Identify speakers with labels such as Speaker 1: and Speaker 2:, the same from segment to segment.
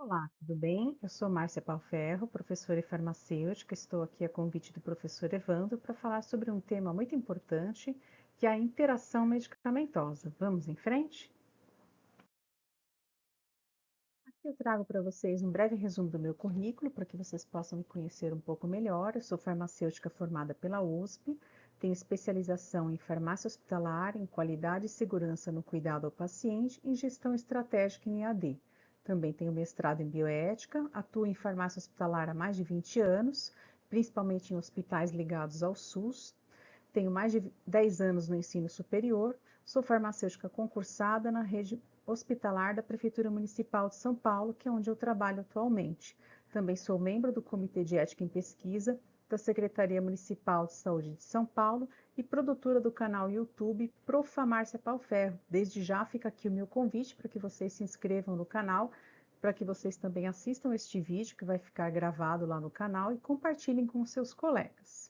Speaker 1: Olá, tudo bem? Eu sou Márcia Palferro, professora e farmacêutica. Estou aqui a convite do professor Evandro para falar sobre um tema muito importante, que é a interação medicamentosa. Vamos em frente? Aqui eu trago para vocês um breve resumo do meu currículo, para que vocês possam me conhecer um pouco melhor. Eu sou farmacêutica formada pela USP, tenho especialização em farmácia hospitalar, em qualidade e segurança no cuidado ao paciente e em gestão estratégica em EAD. Também tenho mestrado em bioética, atuo em farmácia hospitalar há mais de 20 anos, principalmente em hospitais ligados ao SUS. Tenho mais de 10 anos no ensino superior, sou farmacêutica concursada na rede hospitalar da Prefeitura Municipal de São Paulo, que é onde eu trabalho atualmente. Também sou membro do Comitê de Ética em Pesquisa da Secretaria Municipal de Saúde de São Paulo e produtora do canal YouTube Profarmácia Palferro. Desde já fica aqui o meu convite para que vocês se inscrevam no canal, para que vocês também assistam este vídeo que vai ficar gravado lá no canal e compartilhem com seus colegas.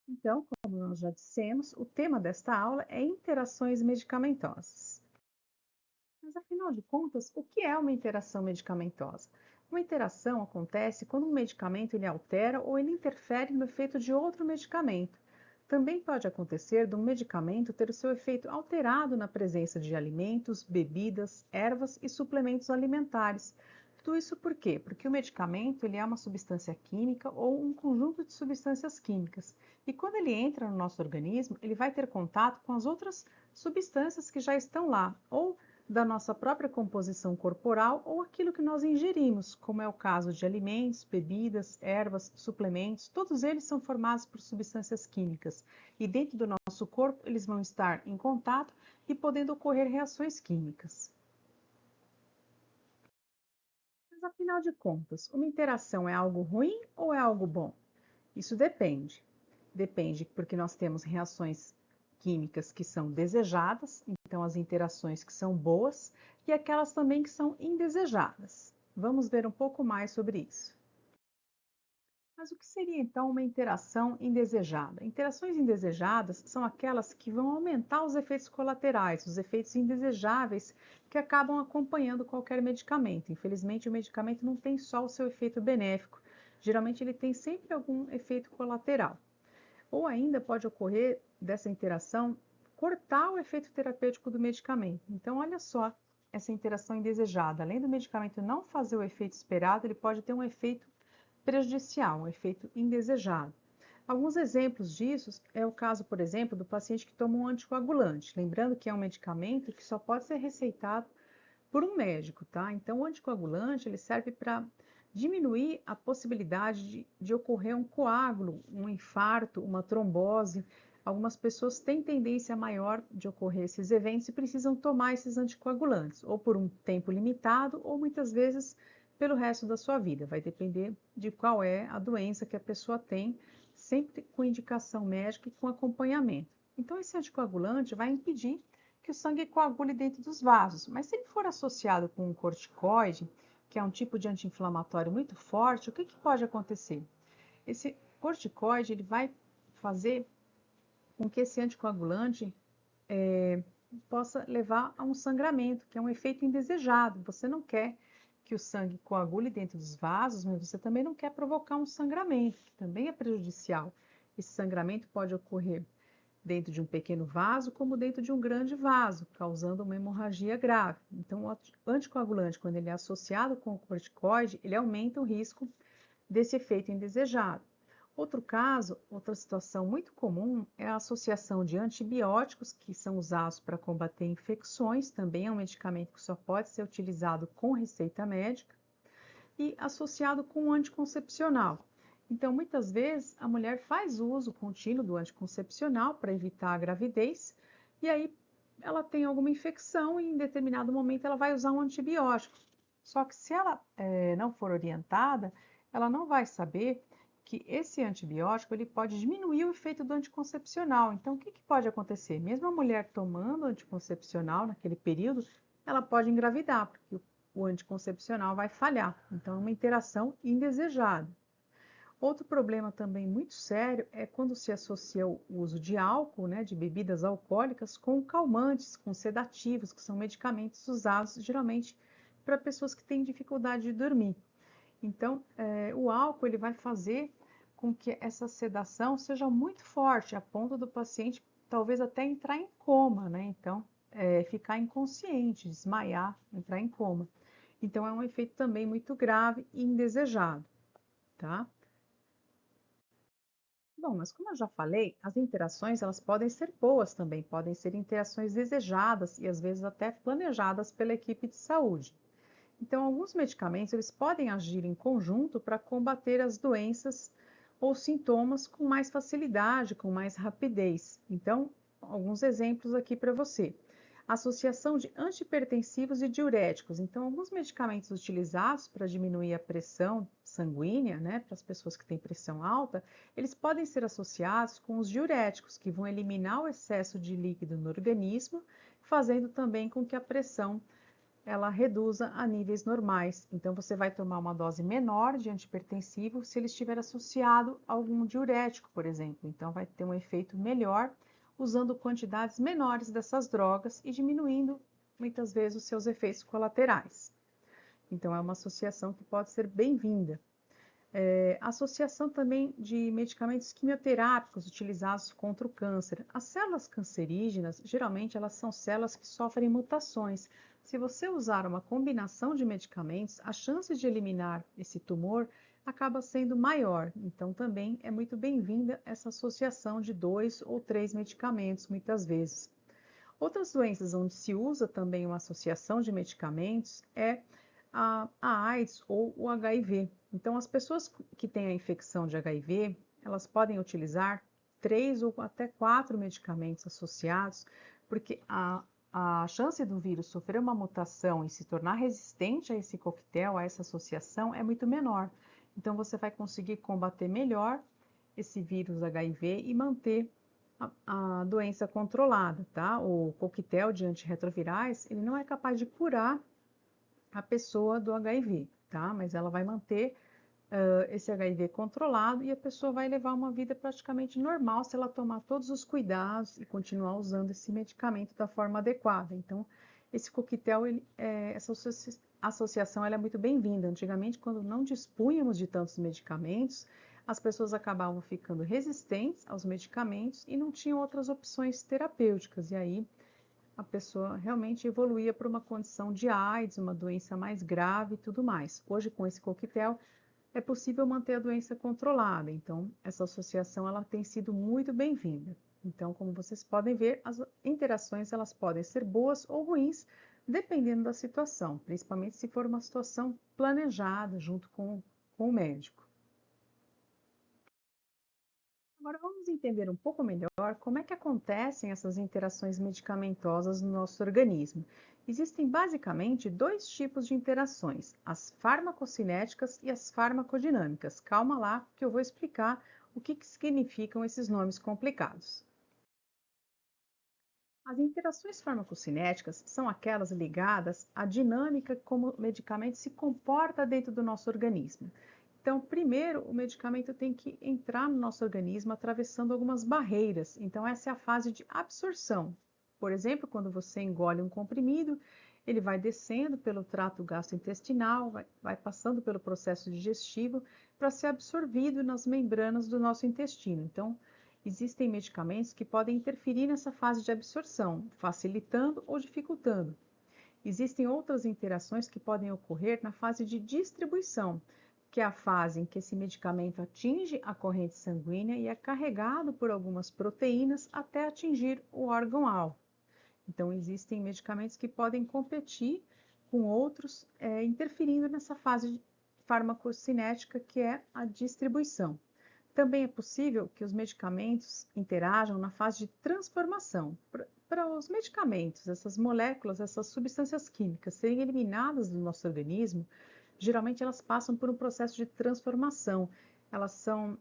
Speaker 1: Então, como nós já dissemos, o tema desta aula é interações medicamentosas. Mas, afinal de contas, o que é uma interação medicamentosa? Uma interação acontece quando um medicamento ele altera ou ele interfere no efeito de outro medicamento. Também pode acontecer de um medicamento ter o seu efeito alterado na presença de alimentos, bebidas, ervas e suplementos alimentares. Tudo isso por quê? Porque o medicamento ele é uma substância química ou um conjunto de substâncias químicas. E quando ele entra no nosso organismo, ele vai ter contato com as outras substâncias que já estão lá, ou da nossa própria composição corporal ou aquilo que nós ingerimos, como é o caso de alimentos, bebidas, ervas, suplementos, todos eles são formados por substâncias químicas e dentro do nosso corpo eles vão estar em contato e podendo ocorrer reações químicas. Mas afinal de contas, uma interação é algo ruim ou é algo bom? Isso depende. Depende porque nós temos reações químicas que são desejadas, então as interações que são boas, e aquelas também que são indesejadas. Vamos ver um pouco mais sobre isso. Mas o que seria então uma interação indesejada? Interações indesejadas são aquelas que vão aumentar os efeitos colaterais, os efeitos indesejáveis que acabam acompanhando qualquer medicamento. Infelizmente, o medicamento não tem só o seu efeito benéfico, geralmente ele tem sempre algum efeito colateral. Ou ainda pode ocorrer dessa interação cortar o efeito terapêutico do medicamento. Então, olha só essa interação indesejada. Além do medicamento não fazer o efeito esperado, ele pode ter um efeito prejudicial, um efeito indesejado. Alguns exemplos disso é o caso, por exemplo, do paciente que toma um anticoagulante. Lembrando que é um medicamento que só pode ser receitado por um médico, tá? Então, o anticoagulante ele serve para diminuir a possibilidade de ocorrer um coágulo, um infarto, uma trombose. Algumas pessoas têm tendência maior de ocorrer esses eventos e precisam tomar esses anticoagulantes, ou por um tempo limitado, ou muitas vezes pelo resto da sua vida. Vai depender de qual é a doença que a pessoa tem, sempre com indicação médica e com acompanhamento. Então, esse anticoagulante vai impedir que o sangue coagule dentro dos vasos, mas se ele for associado com um corticoide, que é um tipo de anti-inflamatório muito forte, o que pode acontecer? Esse corticoide ele vai fazer com que esse anticoagulante possa levar a um sangramento, que é um efeito indesejado. Você não quer que o sangue coagule dentro dos vasos, mas você também não quer provocar um sangramento, que também é prejudicial. Esse sangramento pode ocorrer dentro de um pequeno vaso, como dentro de um grande vaso, causando uma hemorragia grave. Então, o anticoagulante, quando ele é associado com o corticoide, ele aumenta o risco desse efeito indesejado. Outro caso, outra situação muito comum é a associação de antibióticos que são usados para combater infecções, também é um medicamento que só pode ser utilizado com receita médica, e associado com o anticoncepcional. Então, muitas vezes, a mulher faz uso contínuo do anticoncepcional para evitar a gravidez, e aí ela tem alguma infecção e em determinado momento ela vai usar um antibiótico. Só que se ela não for orientada, ela não vai saber que esse antibiótico ele pode diminuir o efeito do anticoncepcional. Então, o que pode acontecer? Mesmo a mulher tomando anticoncepcional naquele período, ela pode engravidar, porque o anticoncepcional vai falhar. Então, é uma interação indesejada. Outro problema também muito sério é quando se associa o uso de álcool, né, de bebidas alcoólicas, com calmantes, com sedativos, que são medicamentos usados geralmente para pessoas que têm dificuldade de dormir. Então, o álcool ele vai fazer com que essa sedação seja muito forte, a ponto do paciente talvez até entrar em coma, né? Então, ficar inconsciente, desmaiar, entrar em coma. Então, é um efeito também muito grave e indesejado, tá? Bom, mas como eu já falei, as interações elas podem ser boas também, podem ser interações desejadas e às vezes até planejadas pela equipe de saúde. Então, alguns medicamentos eles podem agir em conjunto para combater as doenças ou sintomas com mais facilidade, com mais rapidez. Então, alguns exemplos aqui para você. Associação de antipertensivos e diuréticos. Então, alguns medicamentos utilizados para diminuir a pressão sanguínea, né, para as pessoas que têm pressão alta, eles podem ser associados com os diuréticos, que vão eliminar o excesso de líquido no organismo, fazendo também com que a pressão ela reduza a níveis normais. Então, você vai tomar uma dose menor de antipertensivo se ele estiver associado a algum diurético, por exemplo. Então, vai ter um efeito melhor usando quantidades menores dessas drogas e diminuindo, muitas vezes, os seus efeitos colaterais. Então, é uma associação que pode ser bem-vinda. Associação também de medicamentos quimioterápicos utilizados contra o câncer. As células cancerígenas, geralmente, elas são células que sofrem mutações. Se você usar uma combinação de medicamentos, a chance de eliminar esse tumor acaba sendo maior. Então, também é muito bem-vinda essa associação de 2 ou 3 medicamentos, muitas vezes. Outras doenças onde se usa também uma associação de medicamentos é a AIDS ou o HIV. Então, as pessoas que têm a infecção de HIV, elas podem utilizar 3 ou até 4 medicamentos associados, porque a chance do vírus sofrer uma mutação e se tornar resistente a esse coquetel, a essa associação, é muito menor. Então, você vai conseguir combater melhor esse vírus HIV e manter a doença controlada, tá? O coquetel de antirretrovirais, ele não é capaz de curar a pessoa do HIV, tá? Mas ela vai manter esse HIV controlado e a pessoa vai levar uma vida praticamente normal se ela tomar todos os cuidados e continuar usando esse medicamento da forma adequada. Então, esse coquetel, essa associação, ela é muito bem-vinda. Antigamente, quando não dispunhamos de tantos medicamentos, as pessoas acabavam ficando resistentes aos medicamentos e não tinham outras opções terapêuticas. E aí, a pessoa realmente evoluía para uma condição de AIDS, uma doença mais grave e tudo mais. Hoje, com esse coquetel, é possível manter a doença controlada. Então, essa associação ela tem sido muito bem-vinda. Então, como vocês podem ver, as interações elas podem ser boas ou ruins, dependendo da situação, principalmente se for uma situação planejada junto com o médico. Agora vamos entender um pouco melhor como é que acontecem essas interações medicamentosas no nosso organismo. Existem basicamente dois tipos de interações, as farmacocinéticas e as farmacodinâmicas. Calma lá, que eu vou explicar o que significam esses nomes complicados. As interações farmacocinéticas são aquelas ligadas à dinâmica como o medicamento se comporta dentro do nosso organismo. Então, primeiro, o medicamento tem que entrar no nosso organismo atravessando algumas barreiras. Então, essa é a fase de absorção. Por exemplo, quando você engole um comprimido, ele vai descendo pelo trato gastrointestinal, vai passando pelo processo digestivo para ser absorvido nas membranas do nosso intestino. Então, existem medicamentos que podem interferir nessa fase de absorção, facilitando ou dificultando. Existem outras interações que podem ocorrer na fase de distribuição, que é a fase em que esse medicamento atinge a corrente sanguínea e é carregado por algumas proteínas até atingir o órgão-alvo. Então, existem medicamentos que podem competir com outros, interferindo nessa fase farmacocinética, que é a distribuição. Também é possível que os medicamentos interajam na fase de transformação. Para os medicamentos, essas moléculas, essas substâncias químicas serem eliminadas do nosso organismo, geralmente elas passam por um processo de transformação. Elas são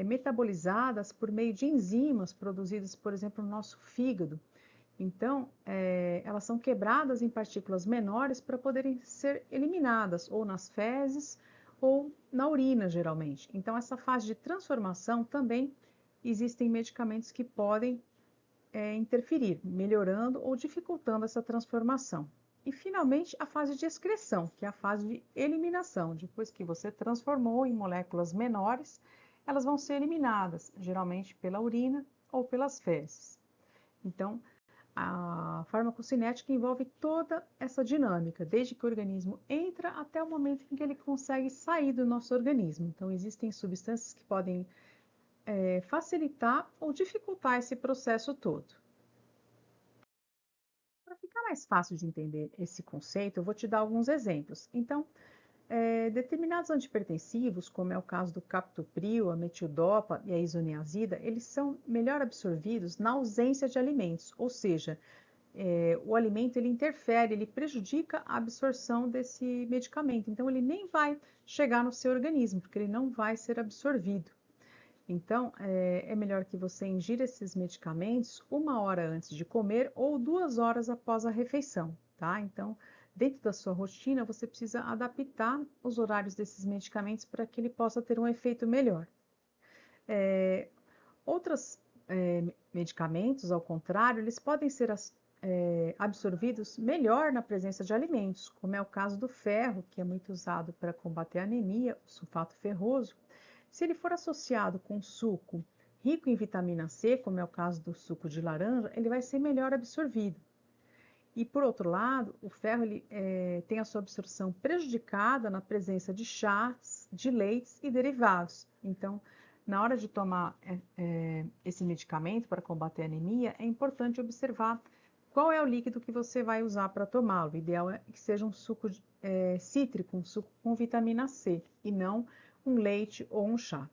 Speaker 1: metabolizadas por meio de enzimas produzidas, por exemplo, no nosso fígado. Então, elas são quebradas em partículas menores para poderem ser eliminadas, ou nas fezes, ou na urina, geralmente. Então, essa fase de transformação também existem medicamentos que podem interferir, melhorando ou dificultando essa transformação. E, finalmente, a fase de excreção, que é a fase de eliminação. Depois que você transformou em moléculas menores, elas vão ser eliminadas, geralmente pela urina ou pelas fezes. Então, a farmacocinética envolve toda essa dinâmica, desde que o organismo entra até o momento em que ele consegue sair do nosso organismo. Então, existem substâncias que podem facilitar ou dificultar esse processo todo. Para ficar mais fácil de entender esse conceito, eu vou te dar alguns exemplos. Então, determinados antipertensivos, como é o caso do captopril, a metildopa e a isoniazida, eles são melhor absorvidos na ausência de alimentos, ou seja, o alimento ele interfere, ele prejudica a absorção desse medicamento, então ele nem vai chegar no seu organismo, porque ele não vai ser absorvido. Então, é melhor que você ingira esses medicamentos 1 hora antes de comer ou 2 horas após a refeição, tá? Então, dentro da sua rotina, você precisa adaptar os horários desses medicamentos para que ele possa ter um efeito melhor. Outros medicamentos, ao contrário, eles podem ser absorvidos melhor na presença de alimentos, como é o caso do ferro, que é muito usado para combater a anemia, o sulfato ferroso. Se ele for associado com suco rico em vitamina C, como é o caso do suco de laranja, ele vai ser melhor absorvido. E, por outro lado, o ferro tem a sua absorção prejudicada na presença de chás, de leites e derivados. Então, na hora de tomar esse medicamento para combater a anemia, é importante observar qual é o líquido que você vai usar para tomá-lo. O ideal é que seja um suco cítrico, um suco com vitamina C, e não um leite ou um chá.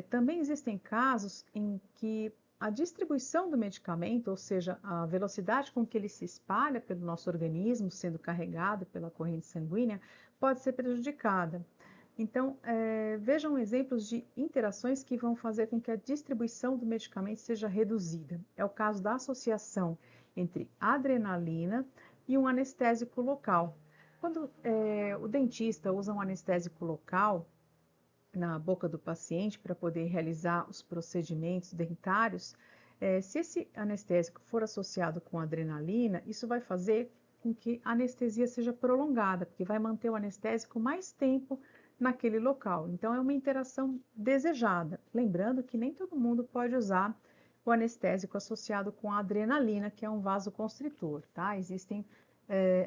Speaker 1: Também existem casos em que a distribuição do medicamento, ou seja, a velocidade com que ele se espalha pelo nosso organismo, sendo carregado pela corrente sanguínea, pode ser prejudicada. Então, vejam exemplos de interações que vão fazer com que a distribuição do medicamento seja reduzida. É o caso da associação entre adrenalina e um anestésico local. Quando o dentista usa um anestésico local na boca do paciente para poder realizar os procedimentos dentários, se esse anestésico for associado com adrenalina, isso vai fazer com que a anestesia seja prolongada, porque vai manter o anestésico mais tempo naquele local. Então, é uma interação desejada. Lembrando que nem todo mundo pode usar o anestésico associado com a adrenalina, que é um vasoconstritor, tá? Existem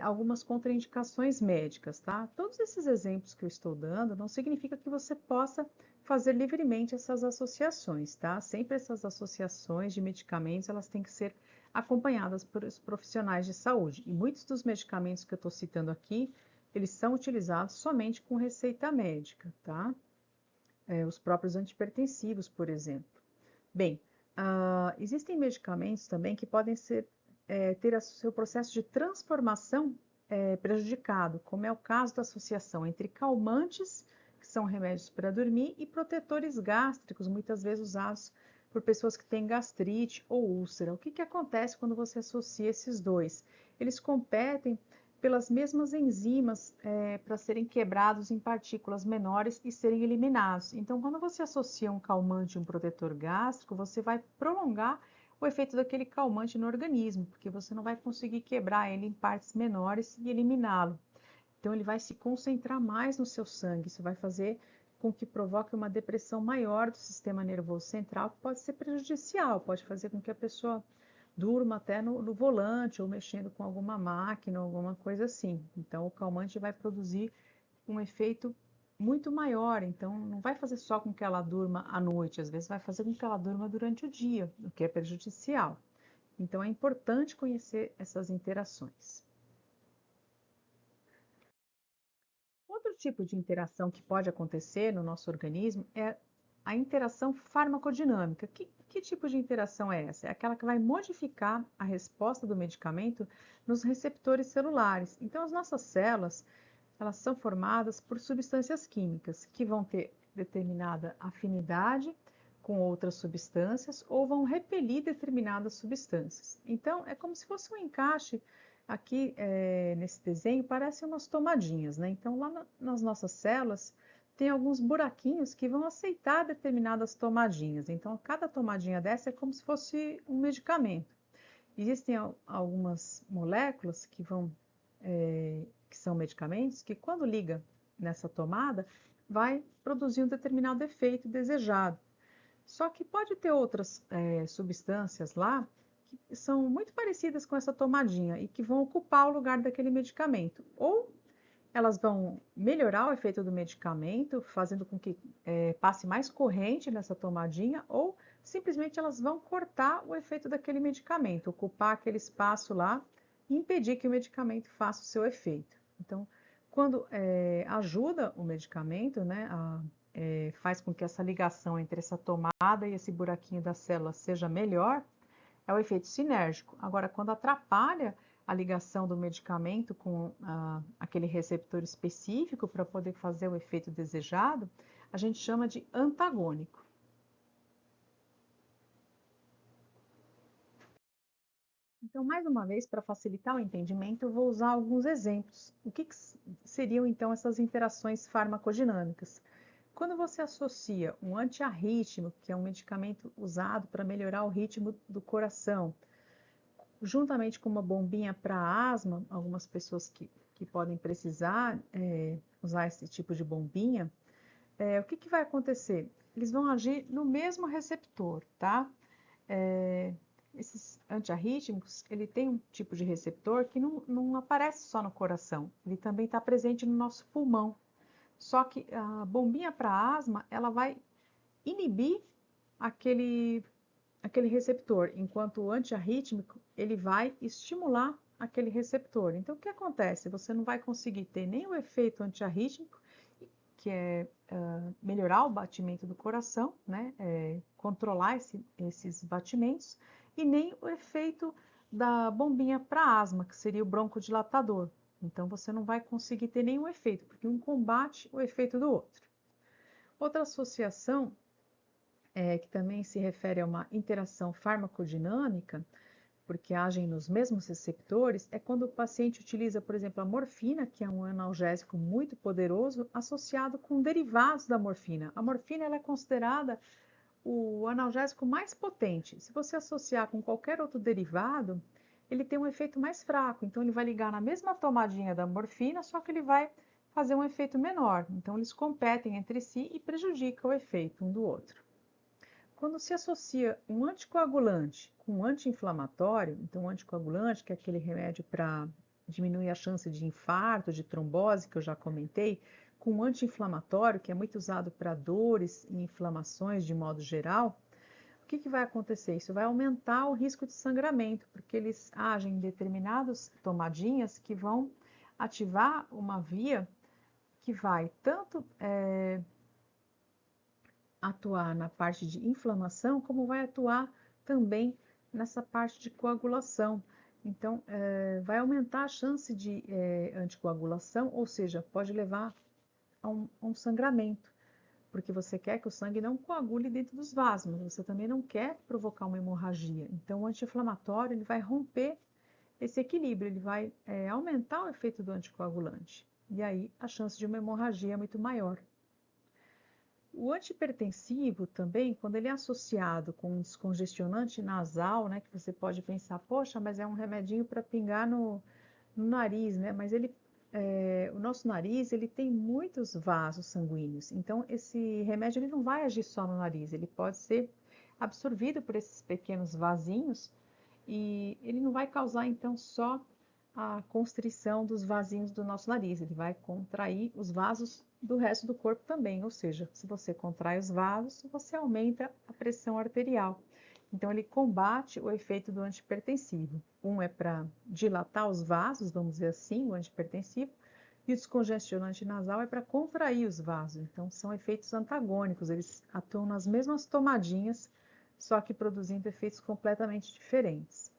Speaker 1: algumas contraindicações médicas, tá? Todos esses exemplos que eu estou dando não significa que você possa fazer livremente essas associações, tá? Sempre essas associações de medicamentos, elas têm que ser acompanhadas por profissionais de saúde. E muitos dos medicamentos que eu estou citando aqui, eles são utilizados somente com receita médica, tá? Os próprios antipertensivos, por exemplo. Bem, existem medicamentos também que podem ter seu processo de transformação prejudicado, como é o caso da associação entre calmantes, que são remédios para dormir, e protetores gástricos, muitas vezes usados por pessoas que têm gastrite ou úlcera. O que acontece quando você associa esses dois? Eles competem pelas mesmas enzimas para serem quebrados em partículas menores e serem eliminados. Então, quando você associa um calmante e um protetor gástrico, você vai prolongar o efeito daquele calmante no organismo, porque você não vai conseguir quebrar ele em partes menores e eliminá-lo. Então, ele vai se concentrar mais no seu sangue, isso vai fazer com que provoque uma depressão maior do sistema nervoso central, que pode ser prejudicial, pode fazer com que a pessoa durma até no volante ou mexendo com alguma máquina, alguma coisa assim. Então, o calmante vai produzir um efeito muito maior, então não vai fazer só com que ela durma à noite, às vezes vai fazer com que ela durma durante o dia, o que é prejudicial. Então, é importante conhecer essas interações. Outro tipo de interação que pode acontecer no nosso organismo é a interação farmacodinâmica. Que tipo de interação é essa? É aquela que vai modificar a resposta do medicamento nos receptores celulares. Então, as nossas células, elas são formadas por substâncias químicas que vão ter determinada afinidade com outras substâncias ou vão repelir determinadas substâncias. Então, é como se fosse um encaixe. Aqui, nesse desenho, parecem umas tomadinhas, né? Então, lá nas nossas células, tem alguns buraquinhos que vão aceitar determinadas tomadinhas. Então, cada tomadinha dessa é como se fosse um medicamento. existem algumas moléculas que são medicamentos, que quando liga nessa tomada, vai produzir um determinado efeito desejado. Só que pode ter outras substâncias lá que são muito parecidas com essa tomadinha e que vão ocupar o lugar daquele medicamento. Ou elas vão melhorar o efeito do medicamento, fazendo com que passe mais corrente nessa tomadinha, ou simplesmente elas vão cortar o efeito daquele medicamento, ocupar aquele espaço lá e impedir que o medicamento faça o seu efeito. Então, quando ajuda o medicamento, né, faz com que essa ligação entre essa tomada e esse buraquinho da célula seja melhor, é o efeito sinérgico. Agora, quando atrapalha a ligação do medicamento com aquele receptor específico para poder fazer o efeito desejado, a gente chama de antagônico. Então, mais uma vez, para facilitar o entendimento, eu vou usar alguns exemplos. O que seriam, então, essas interações farmacodinâmicas? Quando você associa um antiarrítmico, que é um medicamento usado para melhorar o ritmo do coração, juntamente com uma bombinha para asma, algumas pessoas que podem precisar usar esse tipo de bombinha, o que vai acontecer? Eles vão agir no mesmo receptor, tá? Esses antiarrítmicos, ele tem um tipo de receptor que não aparece só no coração, ele também está presente no nosso pulmão. Só que a bombinha para asma, ela vai inibir aquele receptor, enquanto o antiarrítmico, ele vai estimular aquele receptor. Então, o que acontece? Você não vai conseguir ter nem o efeito antiarrítmico, que é melhorar o batimento do coração, né? Controlar esses batimentos, e nem o efeito da bombinha para asma, que seria o broncodilatador. Então, você não vai conseguir ter nenhum efeito, porque um combate o efeito do outro. Outra associação, que também se refere a uma interação farmacodinâmica, porque agem nos mesmos receptores, é quando o paciente utiliza, por exemplo, a morfina, que é um analgésico muito poderoso, associado com derivados da morfina. A morfina ela é considerada o analgésico mais potente. Se você associar com qualquer outro derivado, ele tem um efeito mais fraco. Então, ele vai ligar na mesma tomadinha da morfina, só que ele vai fazer um efeito menor. Então, eles competem entre si e prejudicam o efeito um do outro. Quando se associa um anticoagulante com um anti-inflamatório, então um anticoagulante, que é aquele remédio para diminuir a chance de infarto, de trombose, que eu já comentei, com um anti-inflamatório, que é muito usado para dores e inflamações de modo geral, o que vai acontecer? Isso vai aumentar o risco de sangramento, porque eles agem em determinadas tomadinhas que vão ativar uma via que vai tanto atuar na parte de inflamação, como vai atuar também nessa parte de coagulação. Então, vai aumentar a chance de anticoagulação, ou seja, pode levar a um sangramento, porque você quer que o sangue não coagule dentro dos vasos, mas você também não quer provocar uma hemorragia. Então, o anti-inflamatório ele vai romper esse equilíbrio, ele vai aumentar o efeito do anticoagulante. E aí, a chance de uma hemorragia é muito maior. O antihipertensivo também, quando ele é associado com um descongestionante nasal, né, que você pode pensar, poxa, mas é um remedinho para pingar no nariz, né? Mas o nosso nariz, ele tem muitos vasos sanguíneos. Então, esse remédio ele não vai agir só no nariz, ele pode ser absorvido por esses pequenos vasinhos e ele não vai causar, então, só a constrição dos vasinhos do nosso nariz, ele vai contrair os vasos do resto do corpo também, ou seja, se você contrai os vasos, você aumenta a pressão arterial. Então, ele combate o efeito do antihipertensivo. Um é para dilatar os vasos, vamos dizer assim, o antihipertensivo, e o descongestionante nasal é para contrair os vasos. Então, são efeitos antagônicos, eles atuam nas mesmas tomadinhas, só que produzindo efeitos completamente diferentes.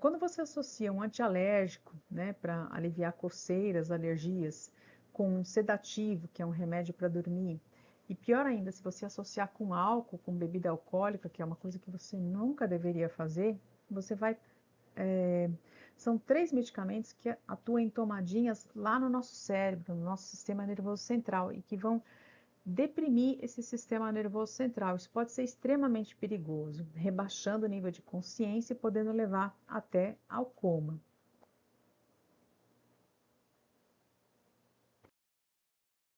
Speaker 1: Quando você associa um antialérgico, né, para aliviar coceiras, alergias, com um sedativo, que é um remédio para dormir, e pior ainda, se você associar com álcool, com bebida alcoólica, que é uma coisa que você nunca deveria fazer, você vai. São 3 medicamentos que atuam em tomadinhas lá no nosso cérebro, no nosso sistema nervoso central, e que vão deprimir esse sistema nervoso central. Isso pode ser extremamente perigoso, rebaixando o nível de consciência e podendo levar até ao coma.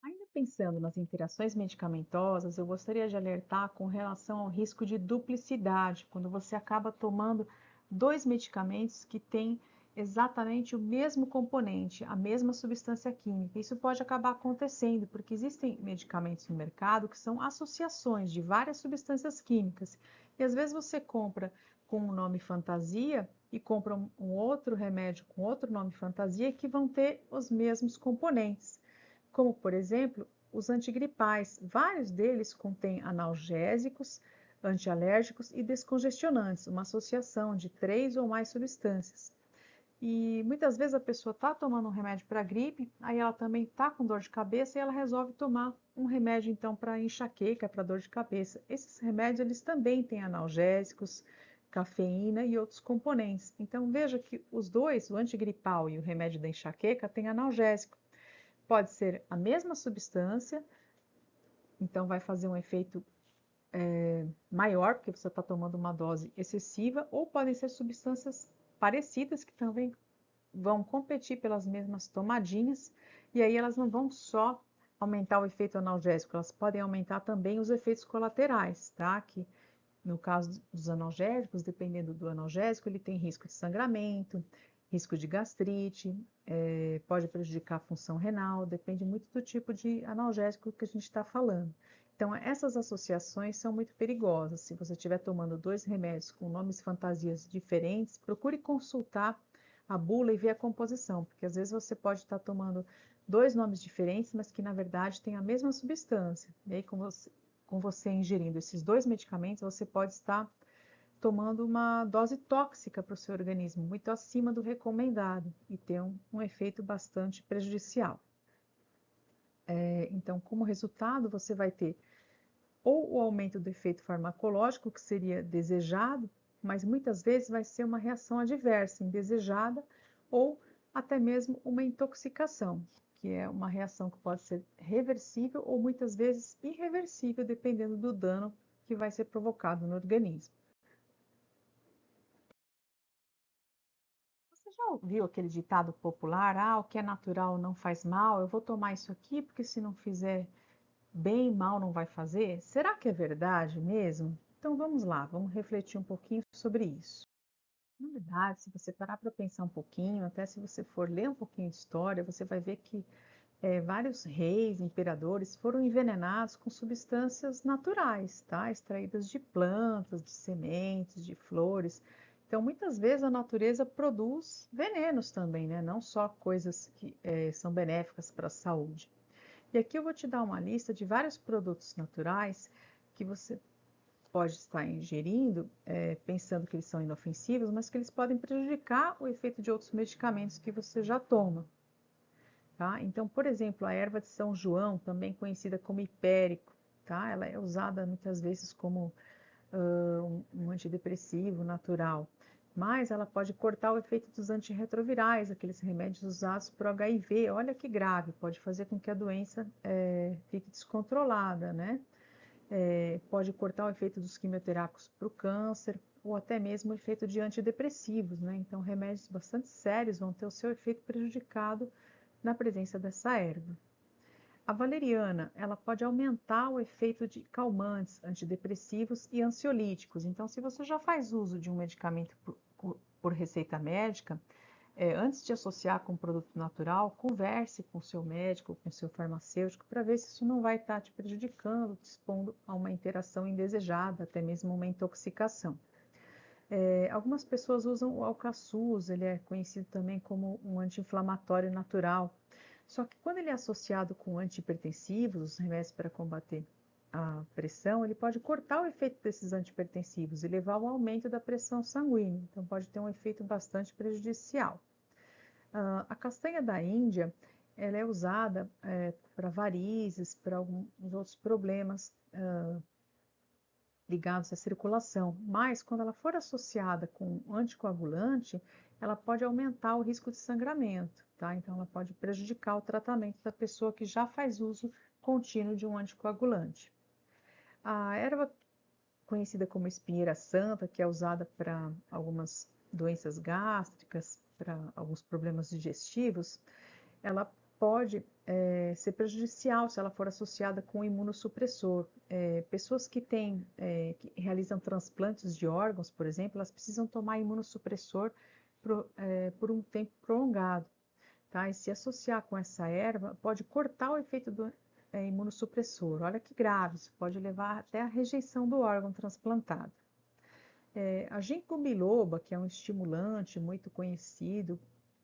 Speaker 1: Ainda pensando nas interações medicamentosas, eu gostaria de alertar com relação ao risco de duplicidade, quando você acaba tomando dois medicamentos que têm exatamente o mesmo componente, a mesma substância química. Isso pode acabar acontecendo, porque existem medicamentos no mercado que são associações de várias substâncias químicas. E às vezes você compra com um nome fantasia e compra um outro remédio com outro nome fantasia que vão ter os mesmos componentes, como por exemplo os antigripais. Vários deles contêm analgésicos, antialérgicos e descongestionantes, uma associação de 3 ou mais substâncias. E muitas vezes a pessoa está tomando um remédio para gripe, aí ela também está com dor de cabeça e ela resolve tomar um remédio então para enxaqueca, para dor de cabeça. Esses remédios eles também têm analgésicos, cafeína e outros componentes. Então veja que os dois, o antigripal e o remédio da enxaqueca, têm analgésico. Pode ser a mesma substância, então vai fazer um efeito maior, porque você está tomando uma dose excessiva, ou podem ser substâncias parecidas que também vão competir pelas mesmas tomadinhas, e aí elas não vão só aumentar o efeito analgésico, elas podem aumentar também os efeitos colaterais, tá? Que no caso dos analgésicos, dependendo do analgésico, ele tem risco de sangramento, risco de gastrite, pode prejudicar a função renal, depende muito do tipo de analgésico que a gente está falando. Então, essas associações são muito perigosas. Se você estiver tomando dois remédios com nomes fantasias diferentes, procure consultar a bula e ver a composição, porque às vezes você pode estar tomando dois nomes diferentes, mas que na verdade têm a mesma substância. E aí, com você ingerindo esses dois medicamentos, você pode estar tomando uma dose tóxica para o seu organismo, muito acima do recomendado, e ter um efeito bastante prejudicial. Então, como resultado, você vai ter ou o aumento do efeito farmacológico, que seria desejado, mas muitas vezes vai ser uma reação adversa, indesejada, ou até mesmo uma intoxicação, que é uma reação que pode ser reversível ou muitas vezes irreversível, dependendo do dano que vai ser provocado no organismo. Você já ouviu aquele ditado popular, o que é natural não faz mal, eu vou tomar isso aqui porque se não fizer bem, mal não vai fazer? Será que é verdade mesmo? Então vamos lá, vamos refletir um pouquinho sobre isso. Na verdade, se você parar para pensar um pouquinho, até se você for ler um pouquinho de história, você vai ver que vários reis, imperadores foram envenenados com substâncias naturais, tá? Extraídas de plantas, de sementes, de flores. Então, muitas vezes a natureza produz venenos também, né? Não só coisas que são benéficas para a saúde. E aqui eu vou te dar uma lista de vários produtos naturais que você pode estar ingerindo, pensando que eles são inofensivos, mas que eles podem prejudicar o efeito de outros medicamentos que você já toma. Tá? Então, por exemplo, a erva de São João, também conhecida como hipérico, tá? Ela é usada muitas vezes como um antidepressivo natural, mas ela pode cortar o efeito dos antirretrovirais, aqueles remédios usados para o HIV. Olha que grave, pode fazer com que a doença fique descontrolada, né? Pode cortar o efeito dos quimioterápicos para o câncer, ou até mesmo o efeito de antidepressivos, né? Então, remédios bastante sérios vão ter o seu efeito prejudicado na presença dessa erva. A valeriana, ela pode aumentar o efeito de calmantes, antidepressivos e ansiolíticos. Então, se você já faz uso de um medicamento por receita médica, antes de associar com um produto natural, converse com o seu médico, com o seu farmacêutico, para ver se isso não vai estar te prejudicando, te expondo a uma interação indesejada, até mesmo uma intoxicação. Algumas pessoas usam o alcaçuz, ele é conhecido também como um anti-inflamatório natural. Só que quando ele é associado com antihipertensivos, os remédios para combater a pressão, ele pode cortar o efeito desses antihipertensivos e levar ao aumento da pressão sanguínea. Então pode ter um efeito bastante prejudicial. A castanha da Índia, ela é usada para varizes, para alguns outros problemas ligados à circulação, mas quando ela for associada com um anticoagulante, ela pode aumentar o risco de sangramento, tá? Então ela pode prejudicar o tratamento da pessoa que já faz uso contínuo de um anticoagulante. A erva conhecida como espinheira santa, que é usada para algumas doenças gástricas, para alguns problemas digestivos, ela pode ser prejudicial se ela for associada com imunossupressor. Pessoas que que realizam transplantes de órgãos, por exemplo, elas precisam tomar imunossupressor por um tempo prolongado, tá? E se associar com essa erva, pode cortar o efeito do imunossupressor. Olha que grave, isso pode levar até a rejeição do órgão transplantado. A ginkgo biloba, que é um estimulante muito conhecido,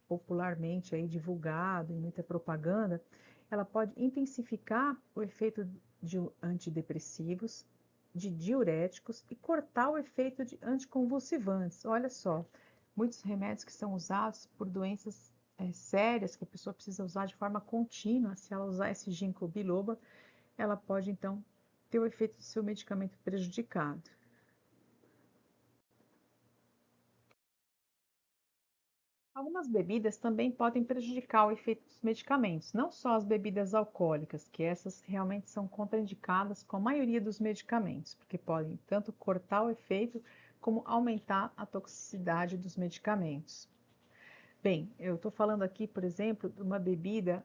Speaker 1: popularmente aí divulgado em muita propaganda, ela pode intensificar o efeito de antidepressivos, de diuréticos e cortar o efeito de anticonvulsivantes. Olha só, muitos remédios que são usados por doenças sérias que a pessoa precisa usar de forma contínua, se ela usar esse ginkgo biloba, ela pode então ter o efeito do seu medicamento prejudicado. Algumas bebidas também podem prejudicar o efeito dos medicamentos, não só as bebidas alcoólicas, que essas realmente são contraindicadas com a maioria dos medicamentos, porque podem tanto cortar o efeito como aumentar a toxicidade dos medicamentos. Bem, eu estou falando aqui, por exemplo, de uma bebida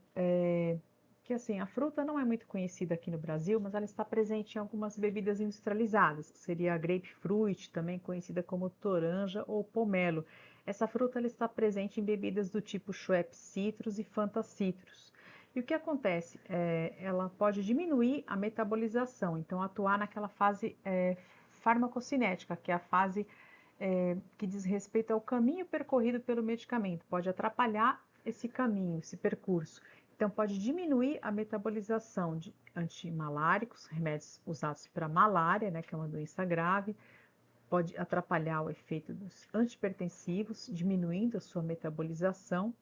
Speaker 1: que assim, a fruta não é muito conhecida aqui no Brasil, mas ela está presente em algumas bebidas industrializadas, que seria a grapefruit, também conhecida como toranja ou pomelo. Essa fruta ela está presente em bebidas do tipo Schweppes Citrus e Fanta Citrus. E o que acontece? Ela pode diminuir a metabolização, então atuar naquela fase farmacocinética, que é a fase que diz respeito ao caminho percorrido pelo medicamento, pode atrapalhar esse caminho, esse percurso. Então, pode diminuir a metabolização de antimaláricos, remédios usados para malária, né, que é uma doença grave, pode atrapalhar o efeito dos antipertensivos, diminuindo a sua metabolização,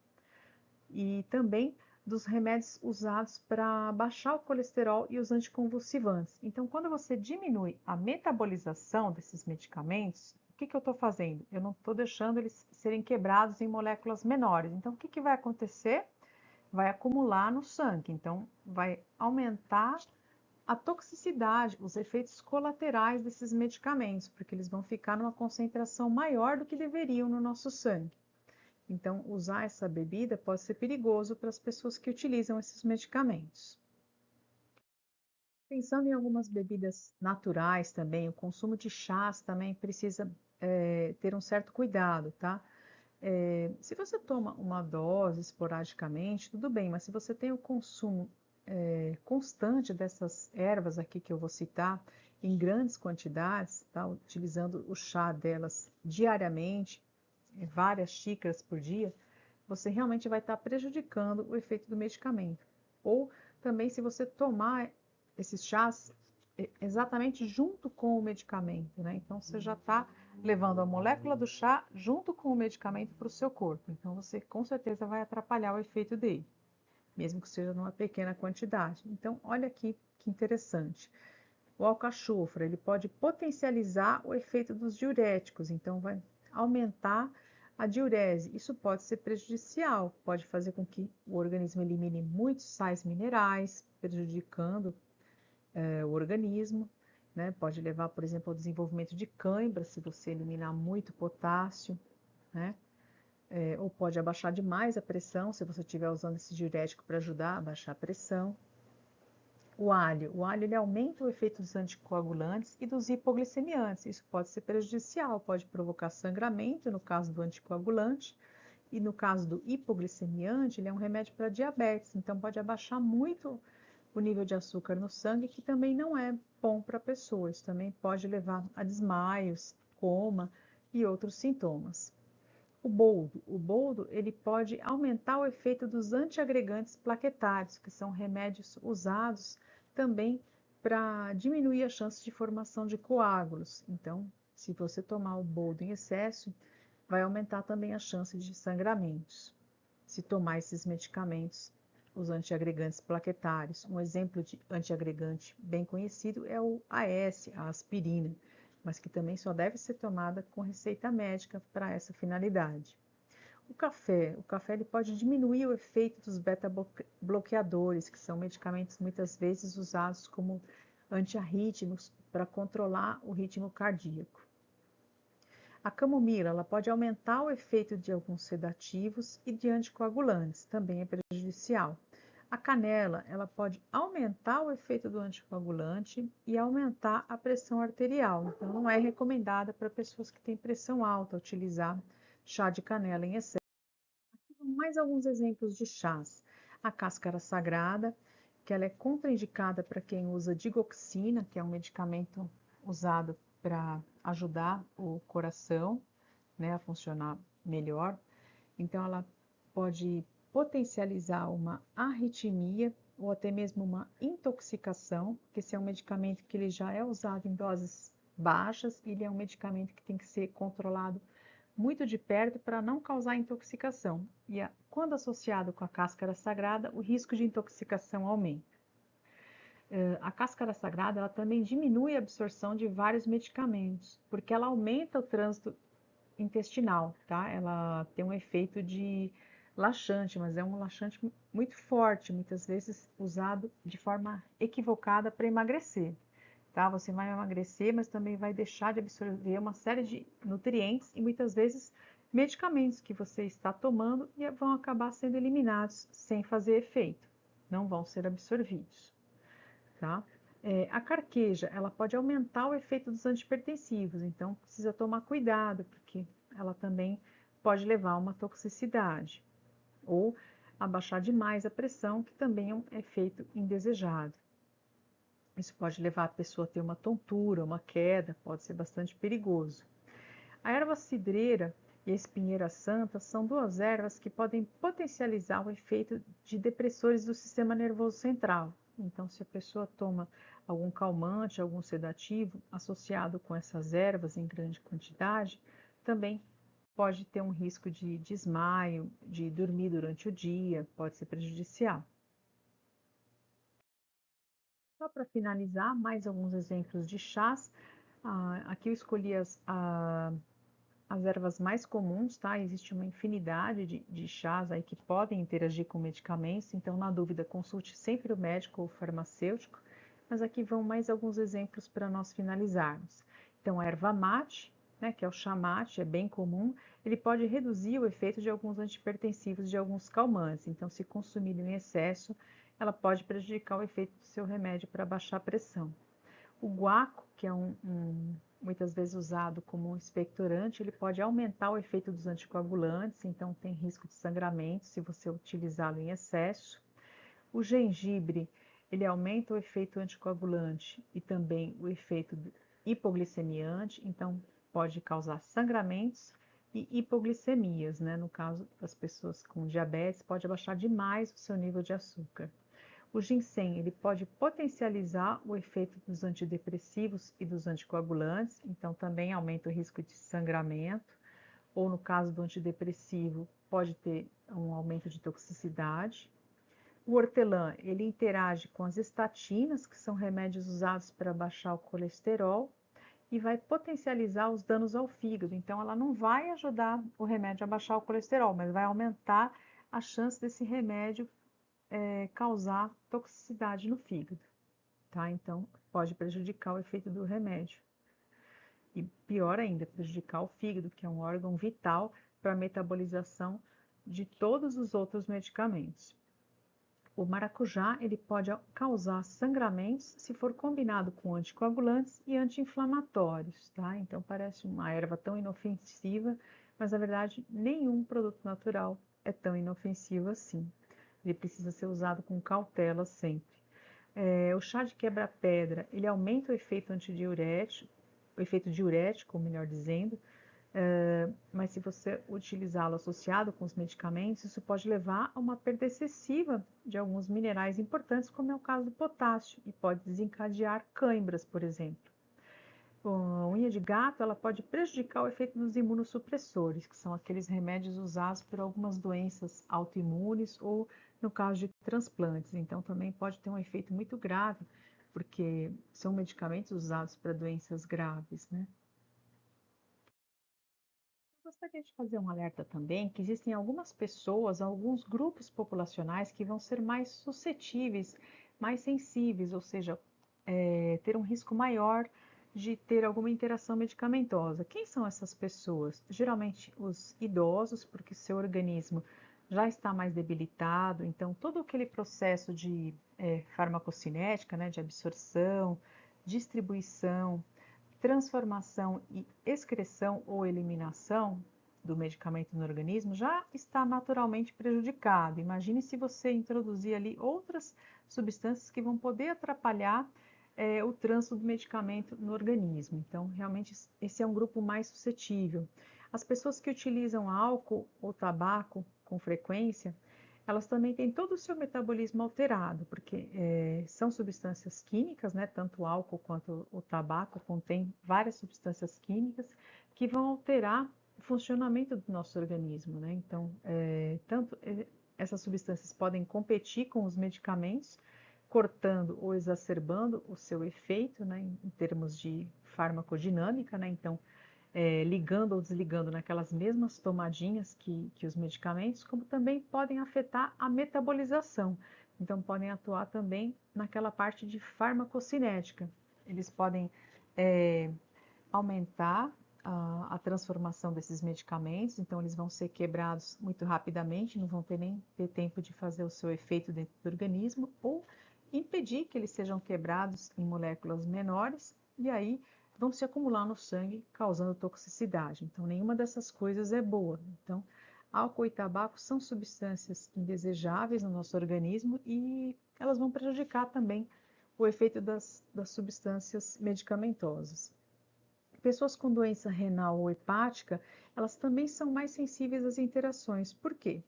Speaker 1: e também dos remédios usados para baixar o colesterol e os anticonvulsivantes. Então, quando você diminui a metabolização desses medicamentos, o que eu estou fazendo? Eu não estou deixando eles serem quebrados em moléculas menores. Então, o que vai acontecer? Vai acumular no sangue. Então, vai aumentar a toxicidade, os efeitos colaterais desses medicamentos, porque eles vão ficar numa concentração maior do que deveriam no nosso sangue. Então, usar essa bebida pode ser perigoso para as pessoas que utilizam esses medicamentos. Pensando em algumas bebidas naturais também, o consumo de chás também precisa ter um certo cuidado, tá? Se você toma uma dose esporadicamente, tudo bem, mas se você tem o consumo constante dessas ervas aqui que eu vou citar, em grandes quantidades, tá? Utilizando o chá delas diariamente, várias xícaras por dia, você realmente vai estar prejudicando o efeito do medicamento. Ou também se você tomar esses chás exatamente junto com o medicamento, né? Então você já está levando a molécula do chá junto com o medicamento para o seu corpo. Então você com certeza vai atrapalhar o efeito dele, mesmo que seja numa pequena quantidade. Então olha aqui que interessante. O alcachofra, ele pode potencializar o efeito dos diuréticos, então vai aumentar a diurese. Isso pode ser prejudicial, pode fazer com que o organismo elimine muitos sais minerais, prejudicando o organismo, né? Pode levar, por exemplo, ao desenvolvimento de cãibra, se você eliminar muito potássio, né? Ou pode abaixar demais a pressão, se você estiver usando esse diurético para ajudar a baixar a pressão. O alho ele aumenta o efeito dos anticoagulantes e dos hipoglicemiantes. Isso pode ser prejudicial, pode provocar sangramento no caso do anticoagulante, e no caso do hipoglicemiante, ele é um remédio para diabetes, então pode abaixar muito o nível de açúcar no sangue, que também não é bom para a pessoa. Isso também pode levar a desmaios, coma e outros sintomas. O boldo ele pode aumentar o efeito dos antiagregantes plaquetários, que são remédios usados também para diminuir a chance de formação de coágulos. Então, se você tomar o boldo em excesso, vai aumentar também a chance de sangramentos. Se tomar esses medicamentos, os antiagregantes plaquetários, um exemplo de antiagregante bem conhecido é o AS, a aspirina, mas que também só deve ser tomada com receita médica para essa finalidade. O café ele pode diminuir o efeito dos beta-bloqueadores, que são medicamentos muitas vezes usados como antiarrítmicos para controlar o ritmo cardíaco. A camomila ela pode aumentar o efeito de alguns sedativos e de anticoagulantes, também é prejudicial. A canela ela pode aumentar o efeito do anticoagulante e aumentar a pressão arterial, então não é recomendada para pessoas que têm pressão alta utilizar chá de canela em excesso. Mais alguns exemplos de chás. A cáscara sagrada, que ela é contraindicada para quem usa digoxina, que é um medicamento usado para ajudar o coração, né, a funcionar melhor. Então, ela pode potencializar uma arritmia ou até mesmo uma intoxicação, porque esse é um medicamento que ele já é usado em doses baixas, e ele é um medicamento que tem que ser controlado muito de perto para não causar intoxicação. E quando associado com a cáscara sagrada, o risco de intoxicação aumenta. A cáscara sagrada ela também diminui a absorção de vários medicamentos, porque ela aumenta o trânsito intestinal, tá? Ela tem um efeito de laxante, mas é um laxante muito forte, muitas vezes usado de forma equivocada para emagrecer. Tá? Você vai emagrecer, mas também vai deixar de absorver uma série de nutrientes e muitas vezes medicamentos que você está tomando e vão acabar sendo eliminados sem fazer efeito, não vão ser absorvidos. Tá? A carqueja, ela pode aumentar o efeito dos antipertensivos, então precisa tomar cuidado, porque ela também pode levar a uma toxicidade, ou abaixar demais a pressão, que também é um efeito indesejado. Isso pode levar a pessoa a ter uma tontura, uma queda, pode ser bastante perigoso. A erva cidreira e a espinheira santa são duas ervas que podem potencializar o efeito de depressores do sistema nervoso central. Então, se a pessoa toma algum calmante, algum sedativo associado com essas ervas em grande quantidade, também pode ter um risco de desmaio, de dormir durante o dia, pode ser prejudicial. Só para finalizar, mais alguns exemplos de chás. Aqui eu escolhi as ervas mais comuns, tá? Existe uma infinidade de chás aí que podem interagir com medicamentos, então, na dúvida, consulte sempre o médico ou o farmacêutico. Mas aqui vão mais alguns exemplos para nós finalizarmos. Então, a erva mate, né, que é o chá mate, é bem comum, ele pode reduzir o efeito de alguns antipertensivos, de alguns calmantes. Então, se consumido em excesso, ela pode prejudicar o efeito do seu remédio para baixar a pressão. O guaco, que é muitas vezes usado como um expectorante, ele pode aumentar o efeito dos anticoagulantes, então tem risco de sangramento se você utilizá-lo em excesso. O gengibre, ele aumenta o efeito anticoagulante e também o efeito hipoglicemiante, então pode causar sangramentos e hipoglicemias, né? No caso das pessoas com diabetes, pode abaixar demais o seu nível de açúcar. O ginseng ele pode potencializar o efeito dos antidepressivos e dos anticoagulantes, então também aumenta o risco de sangramento, ou no caso do antidepressivo, pode ter um aumento de toxicidade. O hortelã ele interage com as estatinas, que são remédios usados para baixar o colesterol, e vai potencializar os danos ao fígado. Então, ela não vai ajudar o remédio a baixar o colesterol, mas vai aumentar a chance desse remédio causar toxicidade no fígado, tá? Então, pode prejudicar o efeito do remédio. E pior ainda, prejudicar o fígado, que é um órgão vital para a metabolização de todos os outros medicamentos. O maracujá ele pode causar sangramentos se for combinado com anticoagulantes e anti-inflamatórios, tá? Então parece uma erva tão inofensiva, mas na verdade nenhum produto natural é tão inofensivo assim. Ele precisa ser usado com cautela sempre. O chá de quebra-pedra, ele aumenta o efeito antidiurético, o efeito diurético, melhor dizendo, mas se você utilizá-lo associado com os medicamentos, isso pode levar a uma perda excessiva de alguns minerais importantes, como é o caso do potássio, e pode desencadear cãibras, por exemplo. A unha de gato ela pode prejudicar o efeito dos imunossupressores, que são aqueles remédios usados por algumas doenças autoimunes ou no caso de transplantes. Então também pode ter um efeito muito grave, porque são medicamentos usados para doenças graves, né? gostaria de fazer um alerta também que existem algumas pessoas, alguns grupos populacionais que vão ser mais suscetíveis, mais sensíveis, ou seja, ter um risco maior de ter alguma interação medicamentosa. Quem são essas pessoas? Geralmente os idosos, porque seu organismo já está mais debilitado, então todo aquele processo de farmacocinética, né, de absorção, distribuição, transformação e excreção ou eliminação do medicamento no organismo já está naturalmente prejudicado. Imagine se você introduzir ali outras substâncias que vão poder atrapalhar o trânsito do medicamento no organismo. Então, realmente, esse é um grupo mais suscetível. As pessoas que utilizam álcool ou tabaco com frequência, elas também têm todo o seu metabolismo alterado, porque são substâncias químicas, né? Tanto o álcool quanto o tabaco contém várias substâncias químicas que vão alterar o funcionamento do nosso organismo, né? Então, essas substâncias podem competir com os medicamentos, cortando ou exacerbando o seu efeito, né? Em termos de farmacodinâmica, né? Então, ligando ou desligando naquelas mesmas tomadinhas que os medicamentos, como também podem afetar a metabolização. Então, podem atuar também naquela parte de farmacocinética. Eles podem aumentar a transformação desses medicamentos, então eles vão ser quebrados muito rapidamente, não vão nem ter tempo de fazer o seu efeito dentro do organismo, ou impedir que eles sejam quebrados em moléculas menores, e aí vão se acumular no sangue, causando toxicidade. Então, nenhuma dessas coisas é boa. Então, álcool e tabaco são substâncias indesejáveis no nosso organismo e elas vão prejudicar também o efeito das substâncias medicamentosas. Pessoas com doença renal ou hepática, elas também são mais sensíveis às interações. Por quê?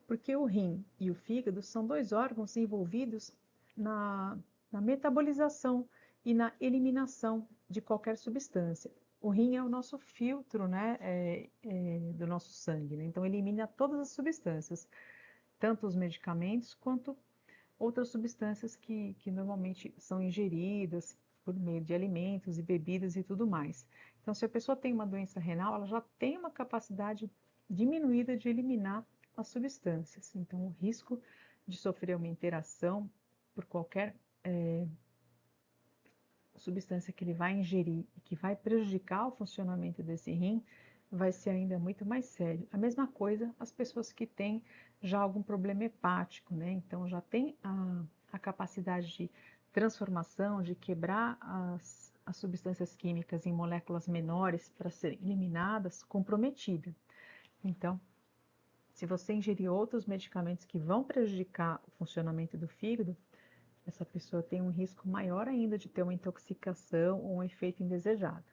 Speaker 1: Porque o rim e o fígado são dois órgãos envolvidos na metabolização e na eliminação de qualquer substância. O rim é o nosso filtro, né, do nosso sangue, né? Então elimina todas as substâncias, tanto os medicamentos quanto outras substâncias que normalmente são ingeridas por meio de alimentos e bebidas e tudo mais. Então, se a pessoa tem uma doença renal, ela já tem uma capacidade diminuída de eliminar as substâncias. Então, o risco de sofrer uma interação por qualquer substância que ele vai ingerir e que vai prejudicar o funcionamento desse rim vai ser ainda muito mais sério. A mesma coisa as pessoas que têm já algum problema hepático, né? Então já tem a capacidade de transformação, de quebrar as substâncias químicas em moléculas menores para serem eliminadas, comprometida. Então, se você ingerir outros medicamentos que vão prejudicar o funcionamento do fígado, essa pessoa tem um risco maior ainda de ter uma intoxicação ou um efeito indesejado.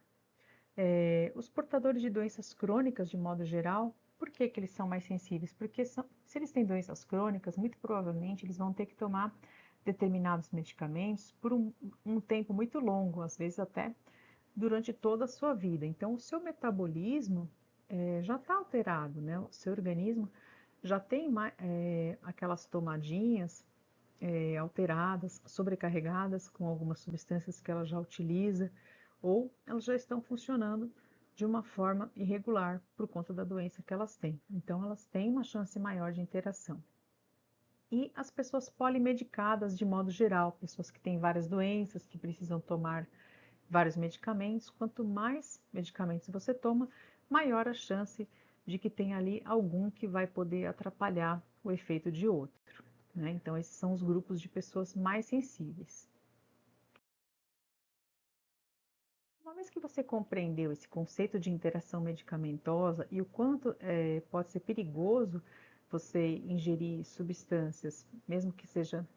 Speaker 1: Os portadores de doenças crônicas, de modo geral, por que eles são mais sensíveis? Porque se eles têm doenças crônicas, muito provavelmente eles vão ter que tomar determinados medicamentos por um tempo muito longo, às vezes até durante toda a sua vida. Então, o seu metabolismo já está alterado, né? O seu organismo já tem aquelas tomadinhas alteradas, sobrecarregadas com algumas substâncias que ela já utiliza, ou elas já estão funcionando de uma forma irregular por conta da doença que elas têm. Então, elas têm uma chance maior de interação. E as pessoas polimedicadas, de modo geral, pessoas que têm várias doenças, que precisam tomar vários medicamentos. Quanto mais medicamentos você toma, maior a chance de que tenha ali algum que vai poder atrapalhar o efeito de outro, né? Então, esses são os grupos de pessoas mais sensíveis. Uma vez que você compreendeu esse conceito de interação medicamentosa e o quanto pode ser perigoso você ingerir substâncias, mesmo que sejam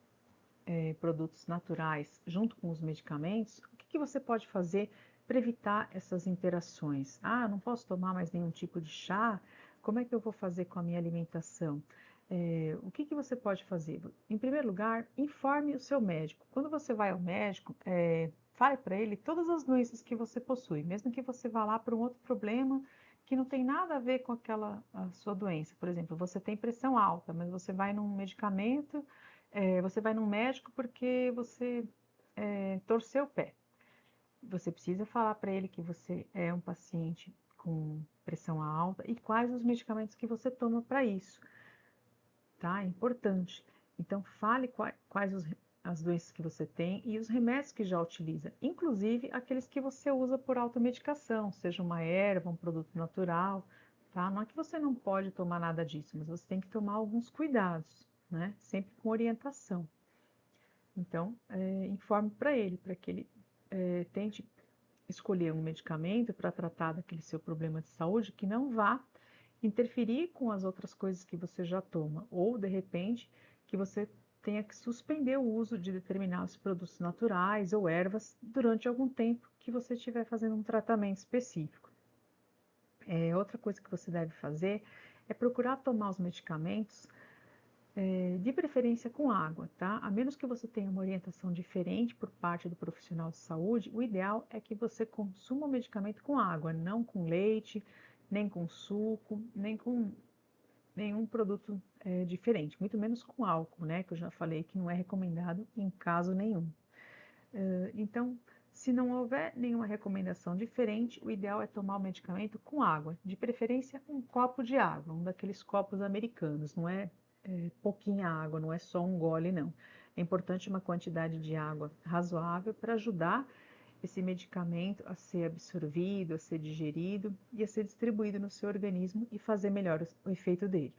Speaker 1: produtos naturais, junto com os medicamentos, o que você pode fazer para evitar essas interações? Ah, não posso tomar mais nenhum tipo de chá? Como é que eu vou fazer com a minha alimentação? O que você pode fazer? Em primeiro lugar, informe o seu médico. Quando você vai ao médico, fale para ele todas as doenças que você possui, mesmo que você vá lá para um outro problema que não tem nada a ver com a sua doença. Por exemplo, você tem pressão alta, mas você vai num medicamento, você vai num médico porque você torceu o pé. Você precisa falar para ele que você é um paciente com pressão alta e quais os medicamentos que você toma para isso, tá? É importante. Então, fale quais as doenças que você tem e os remédios que já utiliza, inclusive aqueles que você usa por automedicação, seja uma erva, um produto natural, tá? Não é que você não pode tomar nada disso, mas você tem que tomar alguns cuidados, né? Sempre com orientação. Então, informe para que ele tente escolher um medicamento para tratar daquele seu problema de saúde que não vá interferir com as outras coisas que você já toma, ou de repente que você tenha que suspender o uso de determinados produtos naturais ou ervas durante algum tempo que você estiver fazendo um tratamento específico. Outra coisa que você deve fazer é procurar tomar os medicamentos de preferência com água, tá? A menos que você tenha uma orientação diferente por parte do profissional de saúde, o ideal é que você consuma o medicamento com água, não com leite, nem com suco, nem com nenhum produto diferente, muito menos com álcool, né? Que eu já falei que não é recomendado em caso nenhum. Então, se não houver nenhuma recomendação diferente, o ideal é tomar o medicamento com água, de preferência um copo de água, um daqueles copos americanos, não é, pouquinha água, não é só um gole, não. É importante uma quantidade de água razoável para ajudar esse medicamento a ser absorvido, a ser digerido e a ser distribuído no seu organismo e fazer melhor o efeito dele.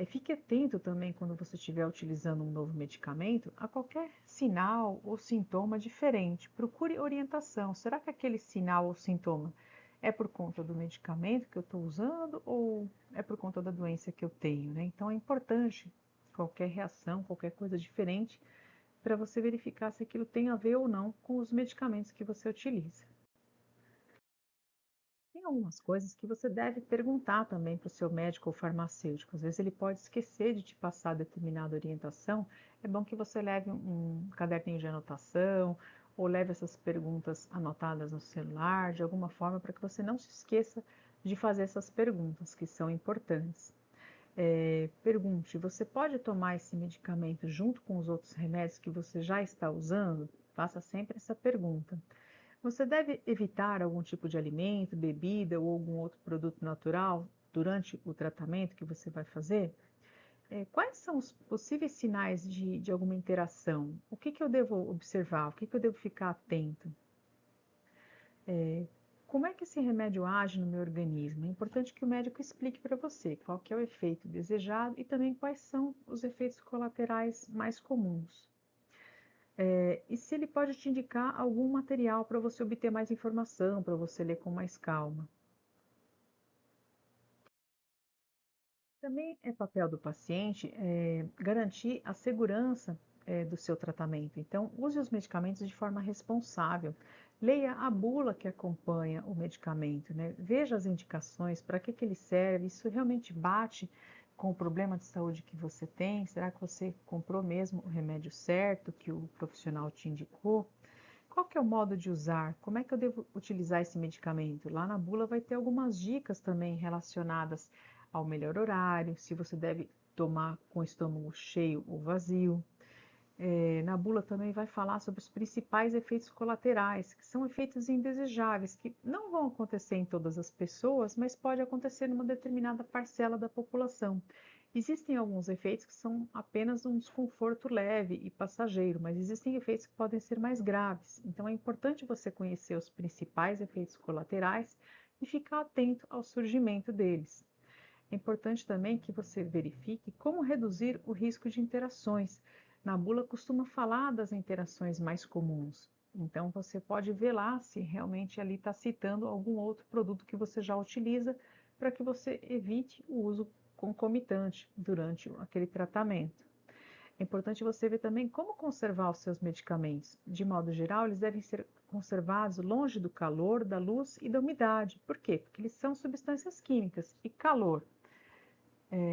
Speaker 1: Fique atento também quando você estiver utilizando um novo medicamento a qualquer sinal ou sintoma diferente. Procure orientação. Será que aquele sinal ou sintoma é por conta do medicamento que eu estou usando ou é por conta da doença que eu tenho, né? Então é importante qualquer reação, qualquer coisa diferente para você verificar se aquilo tem a ver ou não com os medicamentos que você utiliza. Tem algumas coisas que você deve perguntar também para o seu médico ou farmacêutico. Às vezes ele pode esquecer de te passar determinada orientação. É bom que você leve um caderninho de anotação ou leve essas perguntas anotadas no celular, de alguma forma, para que você não se esqueça de fazer essas perguntas, que são importantes. Pergunte: você pode tomar esse medicamento junto com os outros remédios que você já está usando? Faça sempre essa pergunta. Você deve evitar algum tipo de alimento, bebida ou algum outro produto natural durante o tratamento que você vai fazer? Quais são os possíveis sinais de alguma interação? O que que eu devo observar? O que que eu devo ficar atento? Como é que esse remédio age no meu organismo? É importante que o médico explique para você qual que é o efeito desejado e também quais são os efeitos colaterais mais comuns. E se ele pode te indicar algum material para você obter mais informação, para você ler com mais calma. Também é papel do paciente garantir a segurança do seu tratamento. Então, use os medicamentos de forma responsável. Leia a bula que acompanha o medicamento, né? Veja as indicações, para que que ele serve, isso realmente bate com o problema de saúde que você tem? Será que você comprou mesmo o remédio certo que o profissional te indicou? Qual que é o modo de usar? Como é que eu devo utilizar esse medicamento? Lá na bula vai ter algumas dicas também relacionadas ao melhor horário, se você deve tomar com o estômago cheio ou vazio. Na bula também vai falar sobre os principais efeitos colaterais, que são efeitos indesejáveis, que não vão acontecer em todas as pessoas, mas pode acontecer numa determinada parcela da população. Existem alguns efeitos que são apenas um desconforto leve e passageiro, mas existem efeitos que podem ser mais graves. Então é importante você conhecer os principais efeitos colaterais e ficar atento ao surgimento deles. É importante também que você verifique como reduzir o risco de interações. Na bula costuma falar das interações mais comuns. Então você pode ver lá se realmente ali está citando algum outro produto que você já utiliza para que você evite o uso concomitante durante aquele tratamento. É importante você ver também como conservar os seus medicamentos. De modo geral, eles devem ser conservados longe do calor, da luz e da umidade. Por quê? Porque eles são substâncias químicas e calor,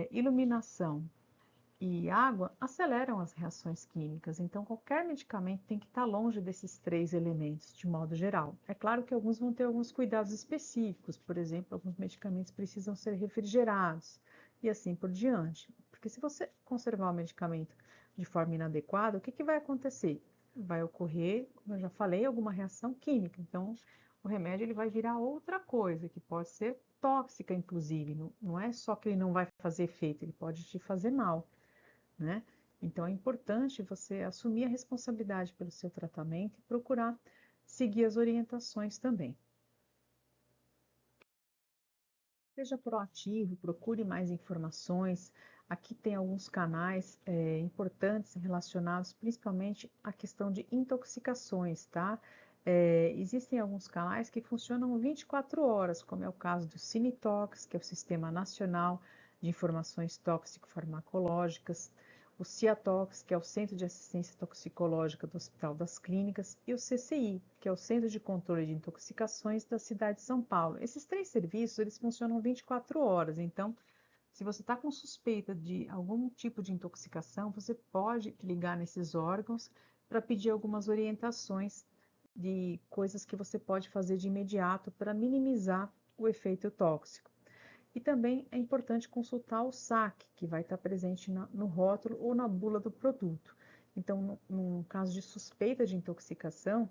Speaker 1: iluminação e água aceleram as reações químicas. Então, qualquer medicamento tem que estar longe desses três elementos, de modo geral. É claro que alguns vão ter alguns cuidados específicos, por exemplo, alguns medicamentos precisam ser refrigerados e assim por diante. Porque se você conservar o medicamento de forma inadequada, o que que vai acontecer? Vai ocorrer, como eu já falei, alguma reação química. Então, o remédio ele vai virar outra coisa, que pode ser tóxica, inclusive. Não é só que ele não vai fazer efeito, ele pode te fazer mal, né? Então é importante você assumir a responsabilidade pelo seu tratamento e procurar seguir as orientações também. Seja proativo, procure mais informações. Aqui tem alguns canais importantes relacionados principalmente à questão de intoxicações, tá? Existem alguns canais que funcionam 24 horas, como é o caso do Cinetox, que é o Sistema Nacional de Informações Tóxico-Farmacológicas, o CIATOX, que é o Centro de Assistência Toxicológica do Hospital das Clínicas, e o CCI, que é o Centro de Controle de Intoxicações da cidade de São Paulo. Esses três serviços, eles funcionam 24 horas, então, se você está com suspeita de algum tipo de intoxicação, você pode ligar nesses órgãos para pedir algumas orientações de coisas que você pode fazer de imediato para minimizar o efeito tóxico. E também é importante consultar o SAC, que vai estar presente no rótulo ou na bula do produto. Então, no caso de suspeita de intoxicação,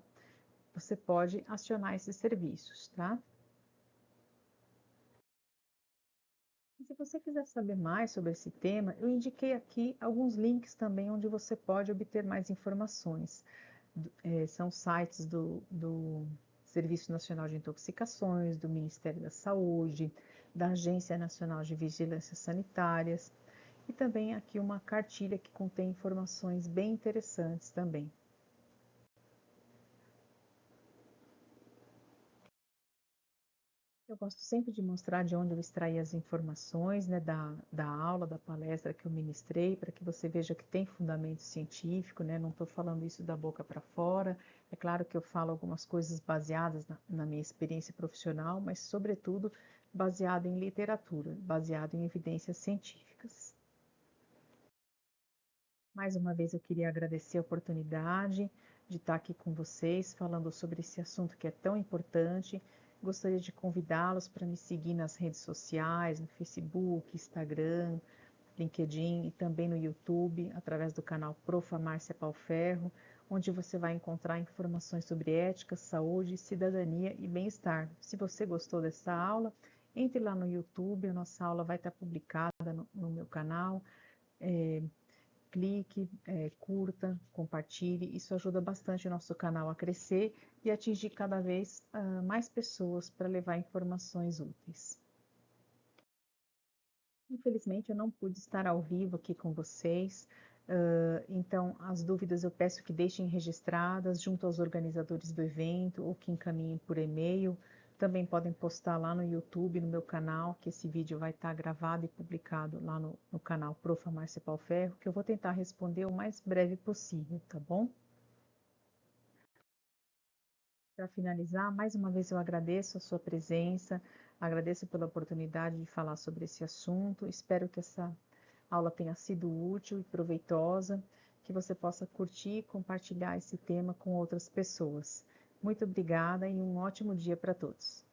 Speaker 1: você pode acionar esses serviços, tá? E se você quiser saber mais sobre esse tema, eu indiquei aqui alguns links também onde você pode obter mais informações. São sites do Serviço Nacional de Intoxicações, do Ministério da Saúde, da Agência Nacional de Vigilância Sanitárias e também aqui uma cartilha que contém informações bem interessantes também. Eu gosto sempre de mostrar de onde eu extraí as informações, né, da aula, da palestra que eu ministrei, para que você veja que tem fundamento científico, né? Não estou falando isso da boca para fora. É claro que eu falo algumas coisas baseadas na minha experiência profissional, mas, sobretudo, baseado em literatura, baseado em evidências científicas. Mais uma vez eu queria agradecer a oportunidade de estar aqui com vocês, falando sobre esse assunto que é tão importante. Gostaria de convidá-los para me seguir nas redes sociais, no Facebook, Instagram, LinkedIn e também no YouTube, através do canal Profa Márcia Palferro, onde você vai encontrar informações sobre ética, saúde, cidadania e bem-estar. Se você gostou dessa aula, entre lá no YouTube, a nossa aula vai estar publicada no meu canal. Clique, curta, compartilhe, isso ajuda bastante o nosso canal a crescer e atingir cada vez mais pessoas para levar informações úteis. Infelizmente eu não pude estar ao vivo aqui com vocês, então as dúvidas eu peço que deixem registradas junto aos organizadores do evento ou que encaminhem por e-mail. Também podem postar lá no YouTube, no meu canal, que esse vídeo vai estar gravado e publicado lá no canal Profa Márcia Palferro, que eu vou tentar responder o mais breve possível, tá bom? Para finalizar, mais uma vez eu agradeço a sua presença, agradeço pela oportunidade de falar sobre esse assunto. Espero que essa aula tenha sido útil e proveitosa, que você possa curtir e compartilhar esse tema com outras pessoas. Muito obrigada e um ótimo dia para todos.